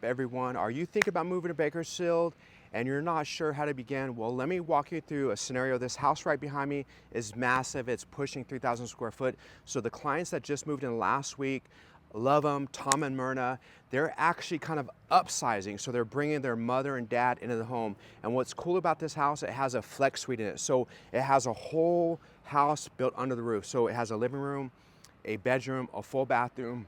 everyone? Are you thinking about moving to Bakersfield and you're not sure how to begin? Well, let me walk you through a scenario. This house right behind me is massive. It's pushing 3,000 square foot. So the clients that just moved in last week, love them, Tom and Myrna, they're actually kind of upsizing. So they're bringing their mother and dad into the home. And what's cool about this house, it has a flex suite in it. So it has a whole house built under the roof. So it has a living room, a bedroom, a full bathroom,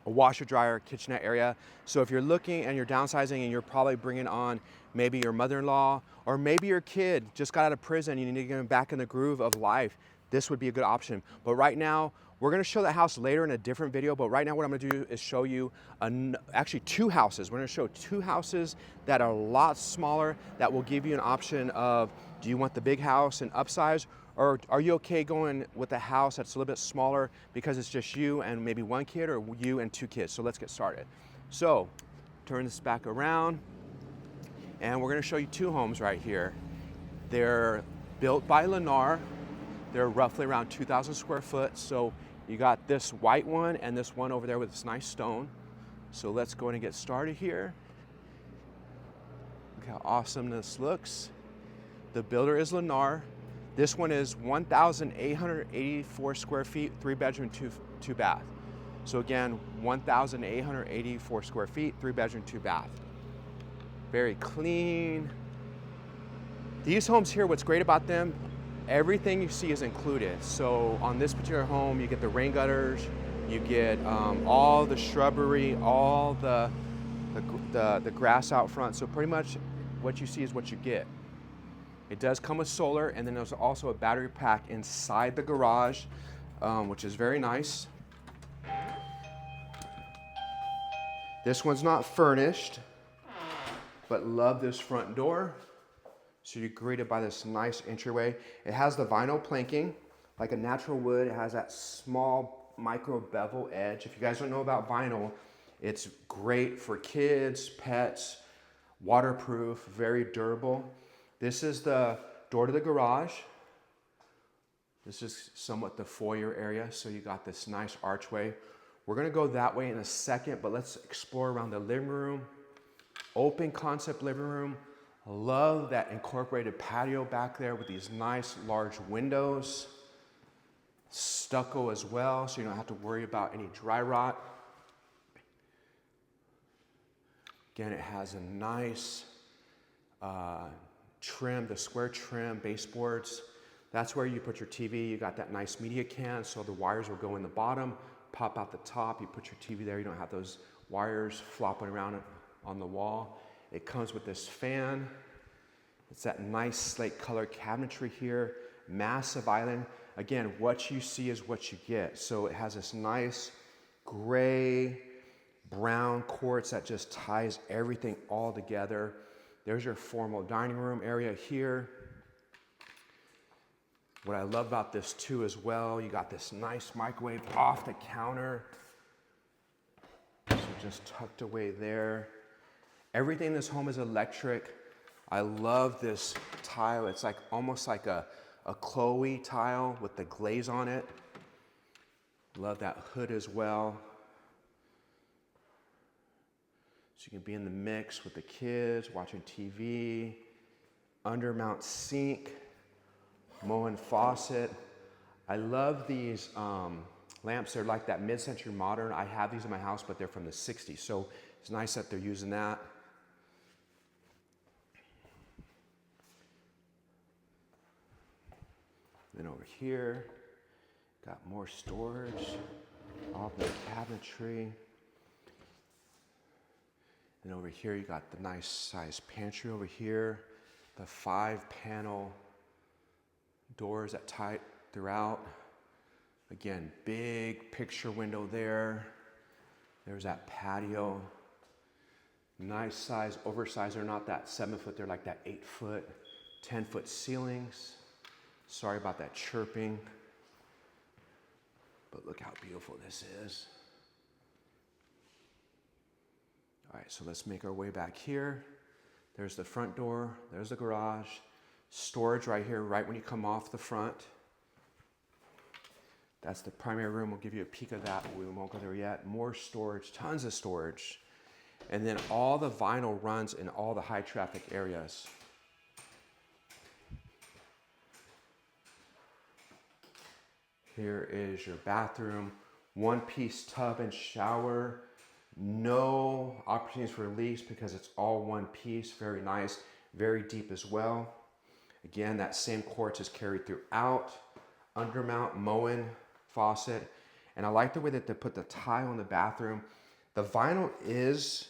a washer dryer, kitchenette area. So if you're looking and you're downsizing and you're probably bringing on maybe your mother-in-law or maybe your kid just got out of prison, you need to get them back in the groove of life, this would be a good option. But right now, we're gonna show that house later in a different video, but right now what I'm gonna do is show you actually two houses. We're gonna show two houses that are a lot smaller that will give you an option of, do you want the big house and upsize, or are you okay going with a house that's a little bit smaller because it's just you and maybe one kid, or you and two kids? So let's get started. So turn this back around and we're gonna show you two homes right here. They're built by Lennar. They're roughly around 2,000 square foot. So you got this white one and this one over there with this nice stone. So let's go ahead and get started here. Look how awesome this looks. The builder is Lennar. This one is 1,884 square feet, 3-bedroom, two bath. So again, 1,884 square feet, 3-bedroom, 2-bath. Very clean. These homes here, what's great about them, everything you see is included. So on this particular home, you get the rain gutters, you get all the shrubbery, all the grass out front. So pretty much what you see is what you get. It does come with solar, and then there's also a battery pack inside the garage, which is very nice. This one's not furnished, but love this front door. So you're greeted by this nice entryway. It has the vinyl planking, like a natural wood. It has that small micro bevel edge. If you guys don't know about vinyl, it's great for kids, pets, waterproof, very durable. This is the door to the garage. This is somewhat the foyer area. So you got this nice archway. We're gonna go that way in a second, but let's explore around the living room. Open concept living room. I love that incorporated patio back there with these nice large windows. Stucco as well, so you don't have to worry about any dry rot. Again, it has a nice trim, the square trim baseboards. That's where you put your TV. You got that nice media can, so the wires will go in the bottom, pop out the top. You put your TV there. You don't have those wires flopping around on the wall. It comes with this fan. It's that nice slate color cabinetry here. Massive island. Again, what you see is what you get. So it has this nice gray, brown quartz that just ties everything all together. There's your formal dining room area here. What I love about this too as well, you got this nice microwave off the counter. So just tucked away there. Everything in this home is electric. I love this tile. It's like almost like a Chloe tile with the glaze on it. Love that hood as well. So you can be in the mix with the kids, watching TV, undermount sink, Moen faucet. I love these lamps. They're like that mid-century modern. I have these in my house, but they're from the 60s. So it's nice that they're using that. Then over here, got more storage, all the cabinetry. And over here, you got the nice size pantry over here, the 5-panel doors that tie throughout. Again, big picture window there. There's that patio. Nice size, oversized. They're not that 7-foot, they're like that 8-foot, 10-foot ceilings. Sorry about that chirping, but look how beautiful this is. All right, so let's make our way back here. There's the front door, there's the garage, storage right here, right when you come off the front. That's the primary room. We'll give you a peek of that, but we won't go there yet. More storage, tons of storage. And then all the vinyl runs in all the high traffic areas. Here is your bathroom, one-piece tub and shower. No opportunities for leaks because it's all one piece. Very nice, very deep as well. Again, that same quartz is carried throughout. Undermount Moen faucet. And I like the way that they put the tile in the bathroom. The vinyl is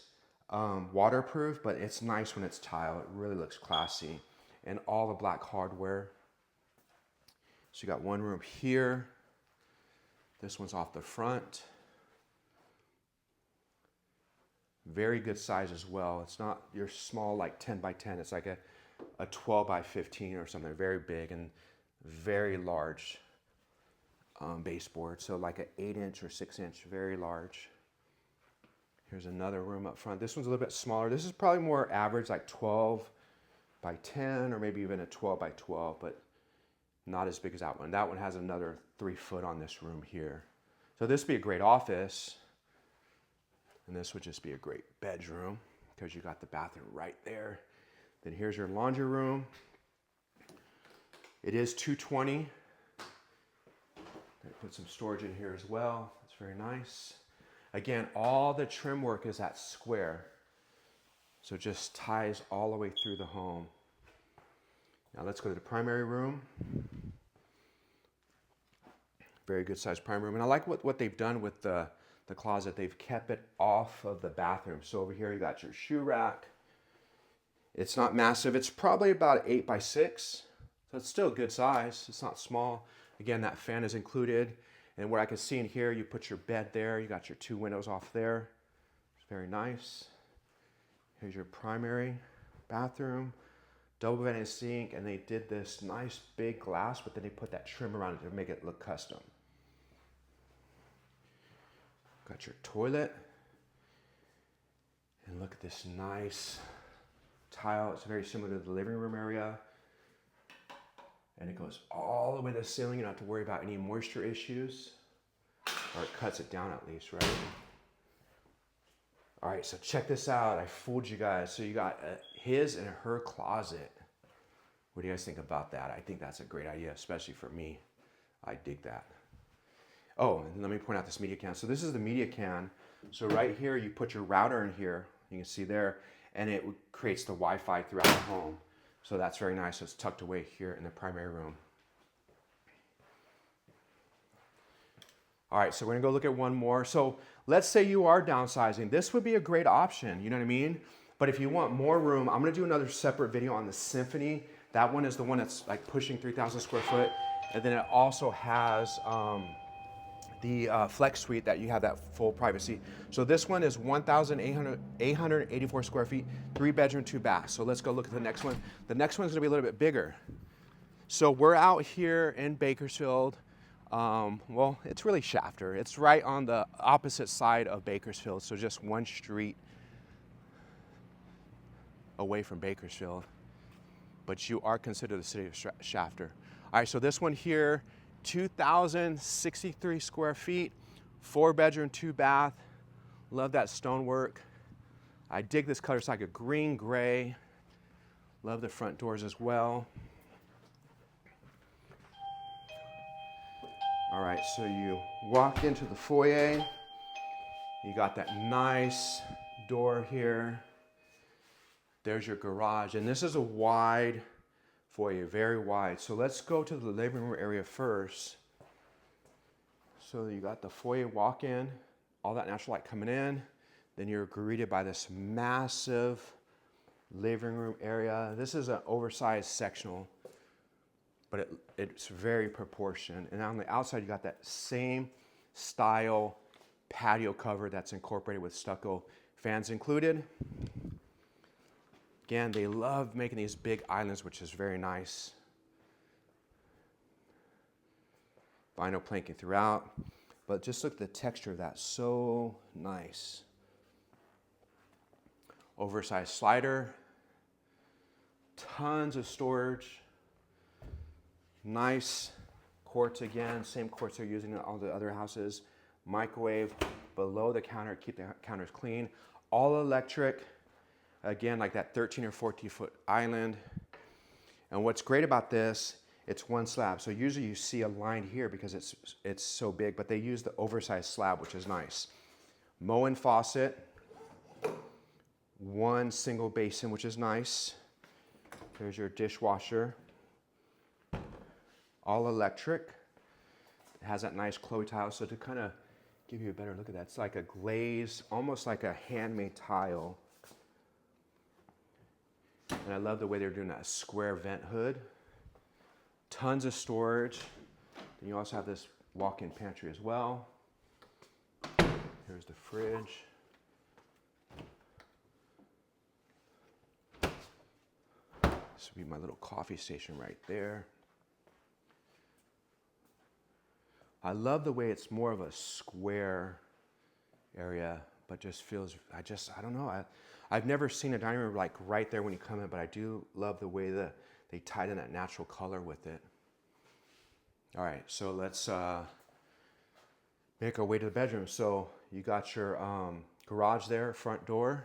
waterproof, but it's nice when it's tile. It really looks classy. And all the black hardware. So you got one room here. This one's off the front. Very good size as well. It's not your small like 10 by 10. It's like a 12 by 15 or something. Very big and very large baseboard. So like an 8-inch or 6-inch, very large. Here's another room up front. This one's a little bit smaller. This is probably more average, like 12 by 10 or maybe even a 12 by 12, but not as big as that one. That one has another 3 foot on this room here. So this would be a great office. And this would just be a great bedroom because you got the bathroom right there. Then here's your laundry room. It is 220. Put some storage in here as well. It's very nice. Again, all the trim work is at square. So it just ties all the way through the home. Now let's go to the primary room. Very good sized primary room. And I like what they've done with the closet. They've kept it off of the bathroom. So over here you got your shoe rack. It's not massive. It's probably about 8 by 6. So it's still a good size. It's not small. Again, that fan is included. And what I can see in here, you put your bed there. You got your 2 windows off there. It's very nice. Here's your primary bathroom. Double vanity sink. And they did this nice big glass, but then they put that trim around it to make it look custom. Got your toilet. And look at this nice tile. It's very similar to the living room area. And it goes all the way to the ceiling. You don't have to worry about any moisture issues. Or it cuts it down at least, right? All right, so check this out. I fooled you guys. So you got his and her closet. What do you guys think about that? I think that's a great idea, especially for me. I dig that. Oh, and let me point out this media can. So this is the media can. So right here, you put your router in here. You can see there, and it creates the Wi-Fi throughout the home. So that's very nice. So it's tucked away here in the primary room. All right, so we're gonna go look at one more. So let's say you are downsizing. This would be a great option, you know what I mean? But if you want more room, I'm gonna do another separate video on the Symphony. That one is the one that's like pushing 3,000 square foot. And then it also has the Flex Suite that you have that full privacy. So this one is 1,884 square feet, 3 bedroom, 2 baths. So let's go look at the next one. The next one is gonna be a little bit bigger. So we're out here in Bakersfield. Well, it's really Shafter. It's right on the opposite side of Bakersfield. So just one street away from Bakersfield. But you are considered the city of Shafter. All right, so this one here, 2,063 square feet, 4 bedroom, 2 bath. Love that stonework. I dig this color. It's like a green gray. Love the front doors as well. All right, so you walk into the foyer. You got that nice door here. There's your garage, and this is a wide foyer, very wide. So let's go to the living room area first. So you got the foyer walk-in, all that natural light coming in. Then you're greeted by this massive living room area. This is an oversized sectional, but it's very proportioned. And on the outside, you got that same style patio cover that's incorporated with stucco, fans included. Again, they love making these big islands, which is very nice. Vinyl planking throughout, but just look at the texture of that, so nice. Oversized slider, tons of storage, nice quartz again, same quartz they're using in all the other houses. Microwave below the counter, keep the counters clean. all electric, again, like that 13 or 14 foot island. And what's great about this, it's one slab. So usually you see a line here because it's so big, but they use the oversized slab, which is nice. Moen faucet, one single basin, which is nice. There's your dishwasher. All electric. It has that nice Chloe tile. So to kind of give you a better look at that, it's like a glaze, almost like a handmade tile. And I love the way they're doing that square vent hood. Tons of storage. And you also have this walk-in pantry as well. Here's the fridge. This would be my little coffee station right there. I love the way it's more of a square area, but just feels, I don't know. I've never seen a dining room like right there when you come in, but I do love the way that they tied in that natural color with it. All right, so let's make our way to the bedroom. So you got your garage there, front door.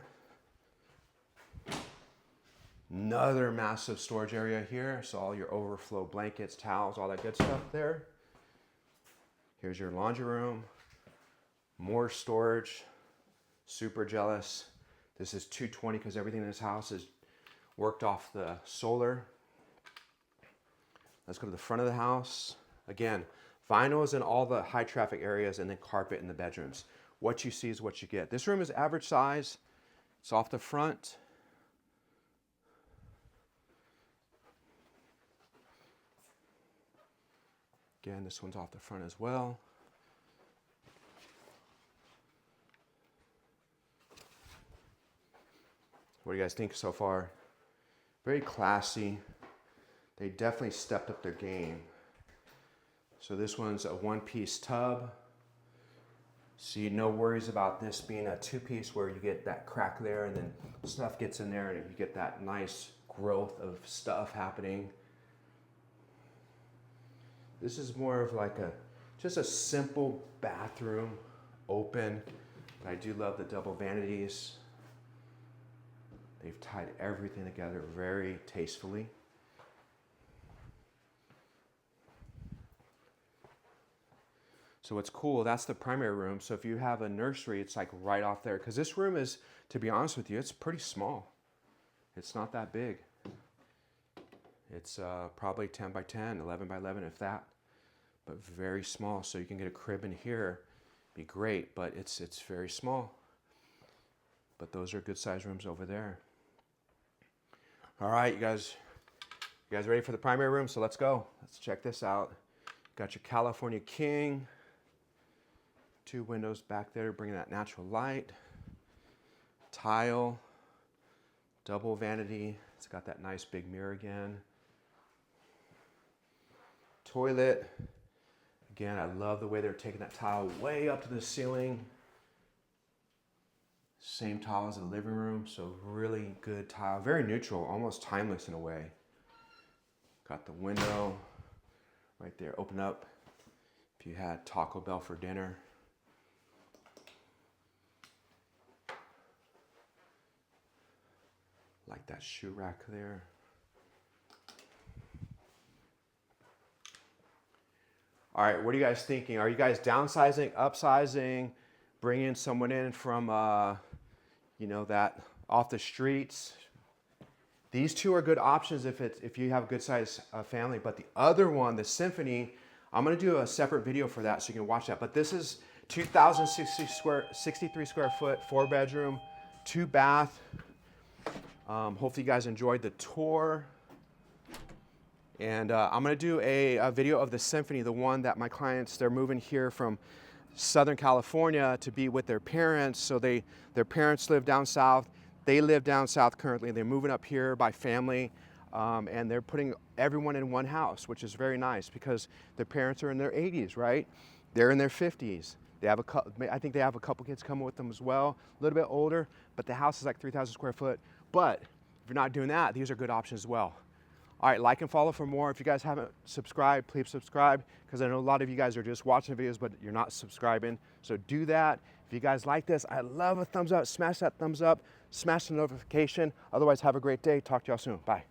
Another massive storage area here. So all your overflow blankets, towels, all that good stuff there. Here's your laundry room. More storage. Super jealous. This is 220 because everything in this house is worked off the solar. Let's go to the front of the house. Again, vinyl is in all the high traffic areas and then carpet in the bedrooms. What you see is what you get. This room is average size. It's off the front. Again, this one's off the front as well. What do you guys think so far? Very classy. They definitely stepped up their game. So this one's a one-piece tub. See, no worries about this being a two-piece where you get that crack there and then stuff gets in there and you get that nice growth of stuff happening. This is more of like just a simple bathroom, open. But I do love the double vanities. They've tied everything together very tastefully. So what's cool, that's the primary room. So if you have a nursery, it's like right off there. Because this room is, to be honest with you, it's pretty small. It's not that big. It's probably 10 by 10, 11 by 11 if that. But very small, so you can get a crib in here. Be great, but it's very small. But those are good size rooms over there. All right, you guys ready for the primary room? So let's go. Let's check this out. Got your California King. 2 windows back there, bringing that natural light. Tile. Double vanity. It's got that nice big mirror again. Toilet. Again, I love the way they're taking that tile way up to the ceiling. Same tile as the living room, so really good tile. Very neutral, almost timeless in a way. Got the window right there, open up if you had Taco Bell for dinner. Like that shoe rack there. All right, what are you guys thinking? Are you guys downsizing, upsizing, bringing someone in from, that off the streets? These two are good options if you have a good size family. But the other one, the Symphony, I'm gonna do a separate video for that so you can watch that. But this is 2,063 square foot, 4 bedroom, 2 bath. Hopefully you guys enjoyed the tour. And I'm gonna do a video of the Symphony, the one that my clients, they're moving here from Southern California to be with their parents. So their parents live down south. They live down south currently. They're moving up here by family. And they're putting everyone in one house, which is very nice because their parents are in their 80s, right? They're in their 50s. I think they have a couple kids coming with them as well, a little bit older, but the house is like 3,000 square foot. But if you're not doing that, these are good options as well. All right, like and follow for more. If you guys haven't subscribed, please subscribe, because I know a lot of you guys are just watching videos, but you're not subscribing. So do that. If you guys like this, I love a thumbs up. Smash that thumbs up, smash the notification. Otherwise, have a great day. Talk to y'all soon. Bye.